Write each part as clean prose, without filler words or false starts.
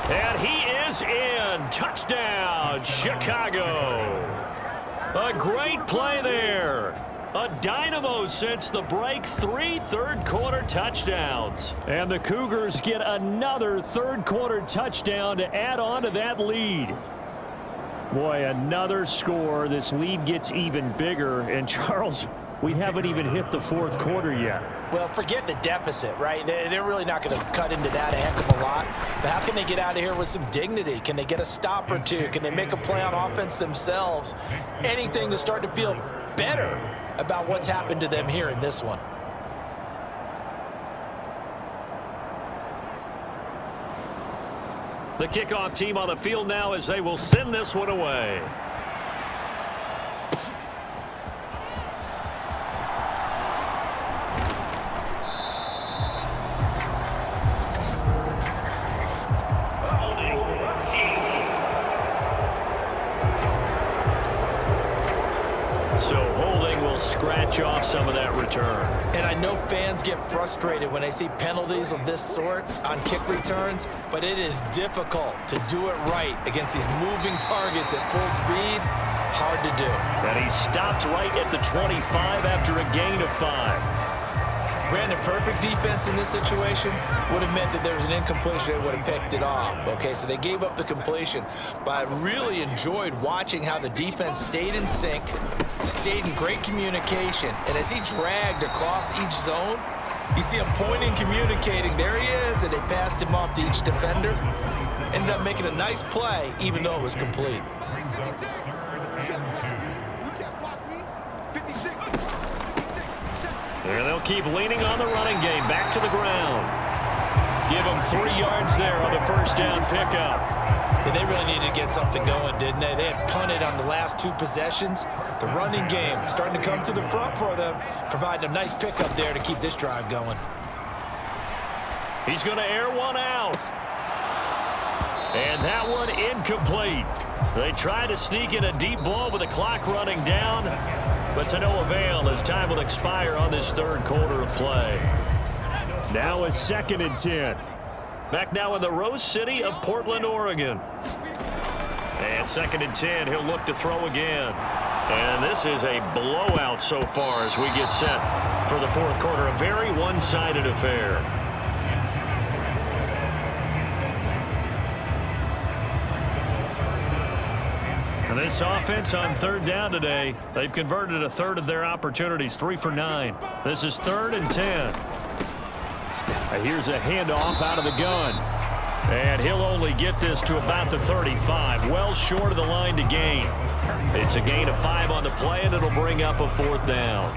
And he is in. Touchdown, Chicago. A great play there. A dynamo since the break. 3 third-quarter touchdowns. And the Cougars get another third-quarter touchdown to add on to that lead. Boy, another score. This lead gets even bigger. And, Charles, we haven't even hit the fourth quarter yet. Well, forget the deficit, right? They're really not going to cut into that a heck of a lot. But how can they get out of here with some dignity? Can they get a stop or two? Can they make a play on offense themselves? Anything to start to feel better about what's happened to them here in this one. The kickoff team on the field now as they will send this one away. So holding will scratch off some of that return. And I know fans get frustrated when they see penalties of this sort on kick returns, but it is difficult to do it right against these moving targets at full speed. Hard to do. And he stopped right at the 25 after a gain of 5. Brandon, perfect defense in this situation would have meant that there was an incompletion and would have picked it off. Okay, so they gave up the completion. But I really enjoyed watching how the defense stayed in sync, stayed in great communication. And as he dragged across each zone, you see him pointing, communicating. There he is, and they passed him off to each defender. Ended up making a nice play, even though it was complete. And they'll keep leaning on the running game. Back to the ground. Give them 3 yards there on the first down pickup. Yeah, they really needed to get something going, didn't they? They had punted on the last 2 possessions. The running game starting to come to the front for them, providing a nice pickup there to keep this drive going. He's going to air one out. And that one incomplete. They try to sneak in a deep ball with the clock running down, but to no avail as time will expire on this third quarter of play. Now a 2nd and 10. Back now in the Rose City of Portland, Oregon. And 2nd and 10, he'll look to throw again. And this is a blowout so far as we get set for the fourth quarter. A very one-sided affair. And this offense on 3rd down today, they've converted a third of their opportunities, 3 for 9. This is 3rd and 10. Here's a handoff out of the gun. And he'll only get this to about the 35, well short of the line to gain. It's a gain of 5 on the play, and it'll bring up a 4th down.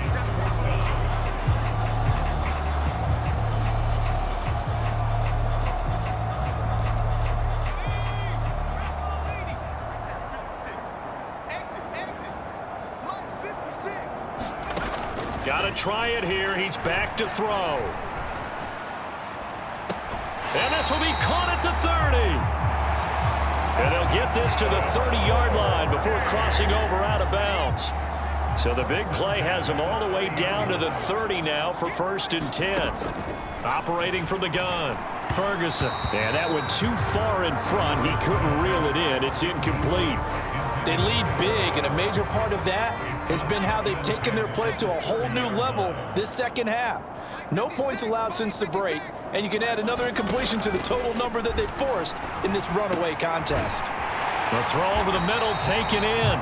Got to try it here. He's back to throw. And this will be caught at the 30. And they'll get this to the 30-yard line before crossing over out of bounds. So the big play has him all the way down to the 30 now for 1st and 10. Operating from the gun, Ferguson. And that went too far in front. He couldn't reel it in. It's incomplete. They lead big, and a major part of that has been how they've taken their play to a whole new level this second half. No points allowed since the break, and you can add another incompletion to the total number that they forced in this runaway contest. The throw over the middle taken in.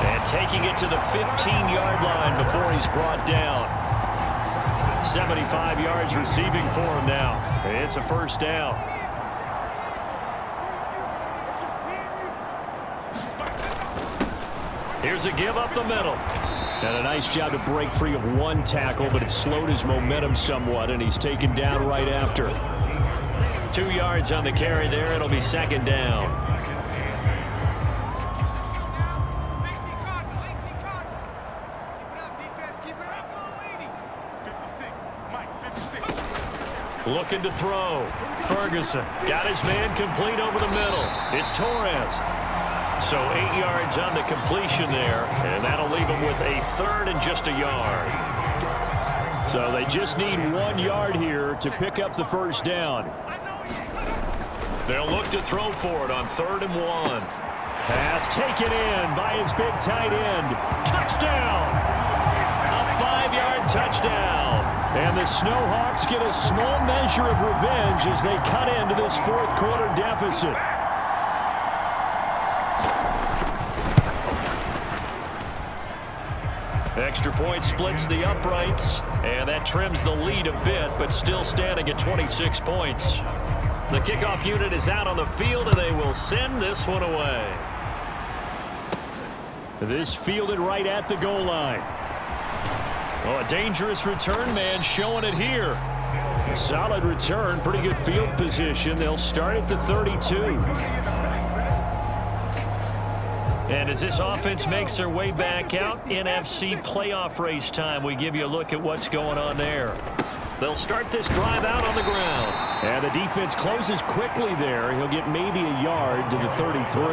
And taking it to the 15-yard line before he's brought down. 75 yards receiving for him now. It's a 1st down. Here's a give up the middle. And a nice job to break free of 1 tackle, but it slowed his momentum somewhat, and he's taken down right after. 2 yards on the carry there. It'll be 2nd down. Looking to throw. Ferguson got his man complete over the middle. It's Torres. So 8 yards on the completion there, and that'll leave him with a 3rd and just a yard. So they just need 1 yard here to pick up the 1st down. They'll look to throw for it on 3rd and 1. Pass taken in by his big tight end. Touchdown! A 5-yard touchdown. And the Snowhawks get a small measure of revenge as they cut into this 4th quarter deficit. Extra point splits the uprights, and that trims the lead a bit, but still standing at 26 points. The kickoff unit is out on the field, and they will send this one away. This fielded right at the goal line. Oh, a dangerous return man showing it here. A solid return, pretty good field position. They'll start at the 32. And as this offense makes their way back out, NFC playoff race time, we give you a look at what's going on there. They'll start this drive out on the ground. And the defense closes quickly there. He'll get maybe a yard to the 33.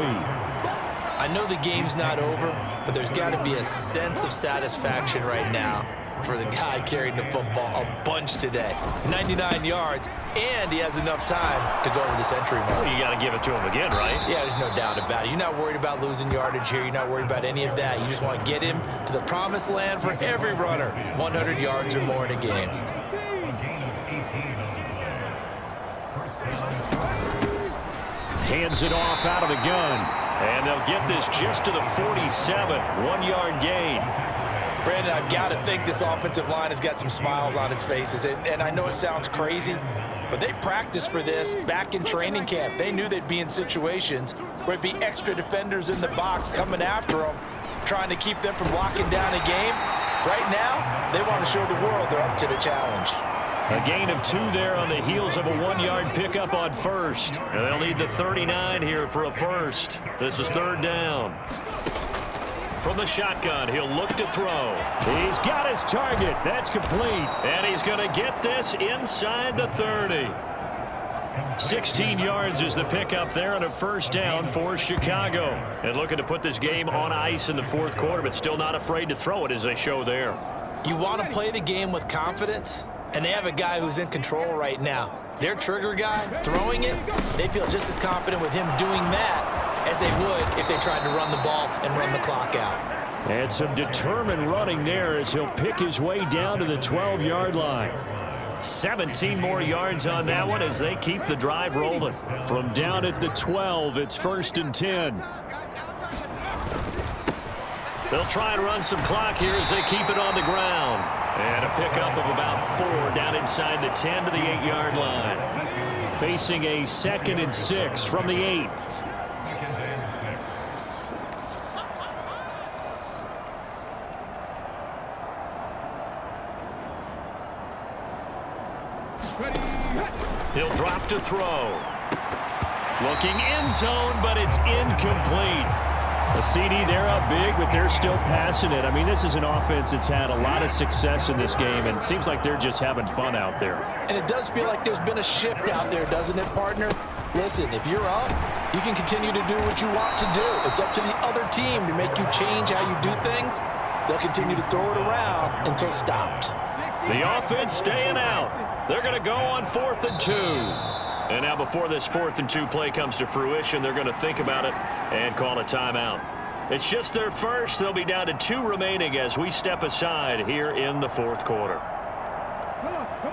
I know the game's not over, but there's got to be a sense of satisfaction right now for the guy carrying the football a bunch today. 99 yards, and he has enough time to go over the century mark. Well, you got to give it to him again, right? Yeah, there's no doubt about it. You're not worried about losing yardage here. You're not worried about any of that. You just want to get him to the promised land for every runner. 100 yards or more in a game. Hands it off out of the gun. And they'll get this just to the 47. 1-yard gain. Brandon, I've got to think this offensive line has got some smiles on its faces. And I know it sounds crazy, but they practiced for this back in training camp. They knew they'd be in situations where it'd be extra defenders in the box coming after them, trying to keep them from locking down a game. Right now, they want to show the world they're up to the challenge. A gain of 2 there on the heels of a 1-yard pickup on first. And they'll need the 39 here for a first. This is 3rd down. From the shotgun, he'll look to throw. He's got his target. That's complete. And he's going to get this inside the 30. 16 yards is the pickup there on a 1st down for Chicago. And looking to put this game on ice in the 4th quarter, but still not afraid to throw it as they show there. You want to play the game with confidence? And they have a guy who's in control right now. Their trigger guy, throwing it, they feel just as confident with him doing that as they would if they tried to run the ball and run the clock out. And some determined running there as he'll pick his way down to the 12-yard line. 17 more yards on that one as they keep the drive rolling. From down at the 12, it's 1st and 10. They'll try and run some clock here as they keep it on the ground. And a pickup of about 4 down inside the 10 to the 8-yard line. Facing a 2nd and 6 from the 8. He'll drop to throw. Looking end zone, but it's incomplete. A CD, they're up big, but they're still passing it. I mean, this is an offense that's had a lot of success in this game, and it seems like they're just having fun out there. And it does feel like there's been a shift out there, doesn't it, partner? Listen, if you're up, you can continue to do what you want to do. It's up to the other team to make you change how you do things. They'll continue to throw it around until stopped. The offense staying out. They're going to go on 4th and 2. And now before this 4th and 2 play comes to fruition, they're going to think about it and call a timeout. It's just their first. They'll be down to 2 remaining as we step aside here in the 4th quarter.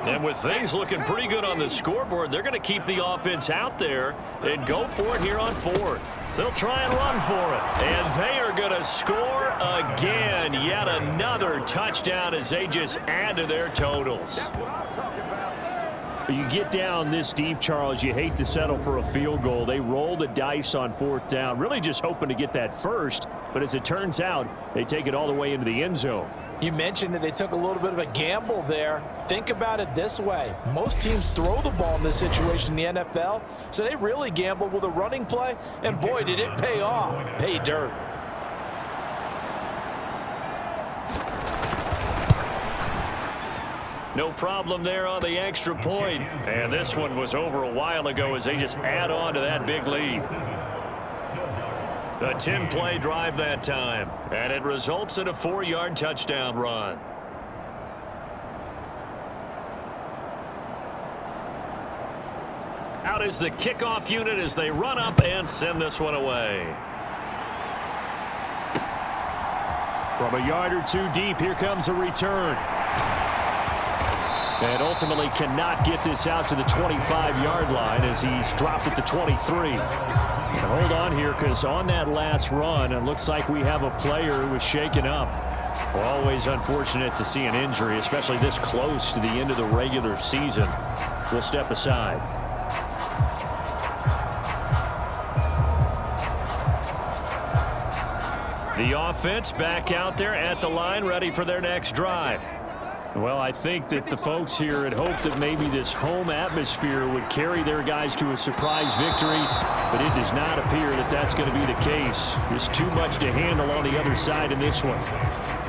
And with things looking pretty good on the scoreboard, they're going to keep the offense out there and go for it here on 4th. They'll try and run for it. And they are going to score again. Yet another touchdown as they just add to their totals. You get down this deep, Charles, you hate to settle for a field goal. They roll the dice on 4th down, really just hoping to get that first. But as it turns out, they take it all the way into the end zone. You mentioned that they took a little bit of a gamble there. Think about it this way. Most teams throw the ball in this situation in the NFL, so they really gambled with a running play, and boy, did it pay off. Pay dirt. No problem there on the extra point. And this one was over a while ago as they just add on to that big lead. A 10-play drive that time. And it results in a 4-yard touchdown run. Out is the kickoff unit as they run up and send this one away. From a yard or two deep, here comes a return. And ultimately cannot get this out to the 25-yard line as he's dropped at the 23. And hold on here, because on that last run, it looks like we have a player who was shaken up. Well, always unfortunate to see an injury, especially this close to the end of the regular season. We'll step aside. The offense back out there at the line, ready for their next drive. Well, I think that the folks here had hoped that maybe this home atmosphere would carry their guys to a surprise victory, but it does not appear that that's going to be the case. There's too much to handle on the other side in this one.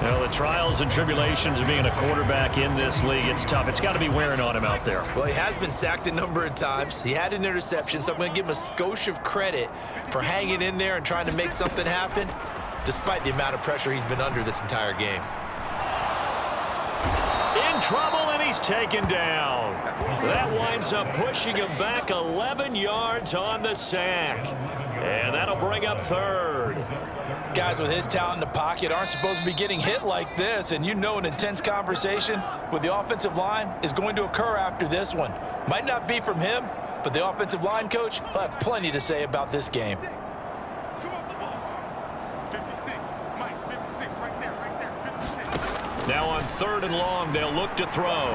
Well, the trials and tribulations of being a quarterback in this league, it's tough. It's got to be wearing on him out there. Well, he has been sacked a number of times. He had an interception, so I'm going to give him a skosh of credit for hanging in there and trying to make something happen, despite the amount of pressure he's been under this entire game. In trouble, and he's taken down. That winds up pushing him back 11 yards on the sack. And that'll bring up third. Guys with his talent in the pocket aren't supposed to be getting hit like this, and you know an intense conversation with the offensive line is going to occur after this one. Might not be from him, but the offensive line coach will have plenty to say about this game. Now on 3rd and long, they'll look to throw.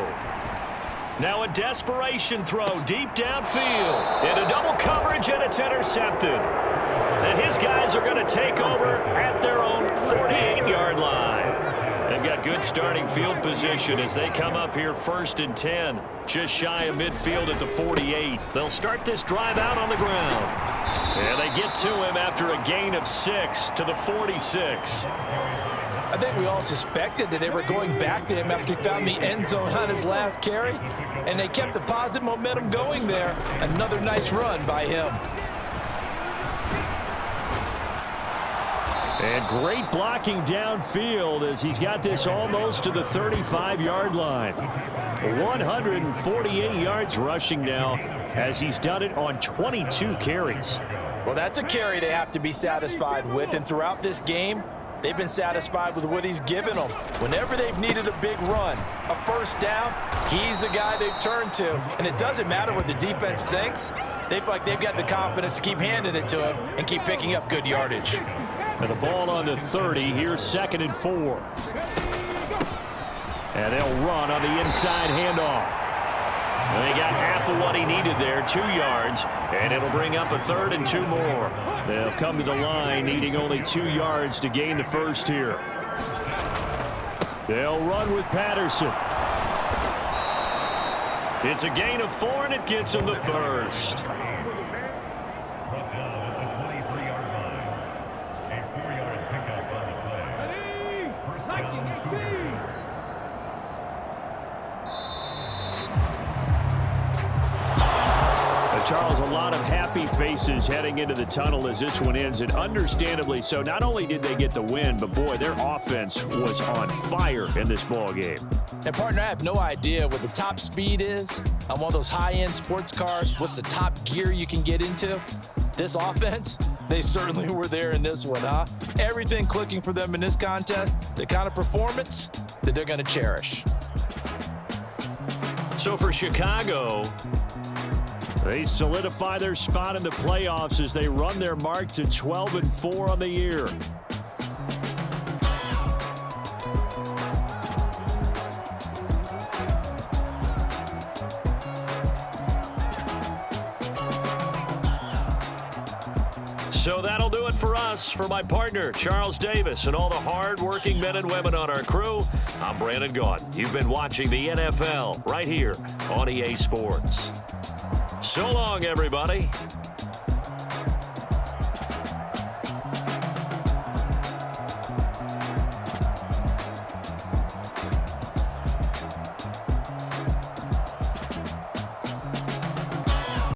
Now a desperation throw deep downfield. Into double coverage, and it's intercepted. And his guys are going to take over at their own 48-yard line. They've got good starting field position as they come up here 1st and 10. Just shy of midfield at the 48. They'll start this drive out on the ground. And they get to him after a gain of 6 to the 46. I think we all suspected that they were going back to him after he found the end zone on his last carry, and they kept the positive momentum going there. Another nice run by him. And great blocking downfield as he's got this almost to the 35-yard line. 148 yards rushing now as he's done it on 22 carries. Well, that's a carry they have to be satisfied with, and throughout this game, they've been satisfied with what he's given them. Whenever they've needed a big run, a first down, he's the guy they've turned to. And it doesn't matter what the defense thinks. They feel like they've got the confidence to keep handing it to him and keep picking up good yardage. And the ball on the 30. Here's 2nd and 4. And they'll run on the inside handoff. And they got half of what he needed there, 2 yards, and it'll bring up a 3rd and 2 more. They'll come to the line needing only 2 yards to gain the first here. They'll run with Patterson. It's a gain of 4, and it gets him the first. Charles, a lot of happy faces heading into the tunnel as this one ends, and understandably so. Not only did they get the win, but boy, their offense was on fire in this ball game. And partner, I have no idea what the top speed is on one of those high-end sports cars. What's the top gear you can get into? This offense, they certainly were there in this one, huh? Everything clicking for them in this contest, the kind of performance that they're going to cherish. So for Chicago, they solidify their spot in the playoffs as they run their mark to 12-4 on the year. So that'll do it for us. For my partner, Charles Davis, and all the hard-working men and women on our crew, I'm Brandon Gaudin. You've been watching the NFL right here on EA Sports. So long, everybody.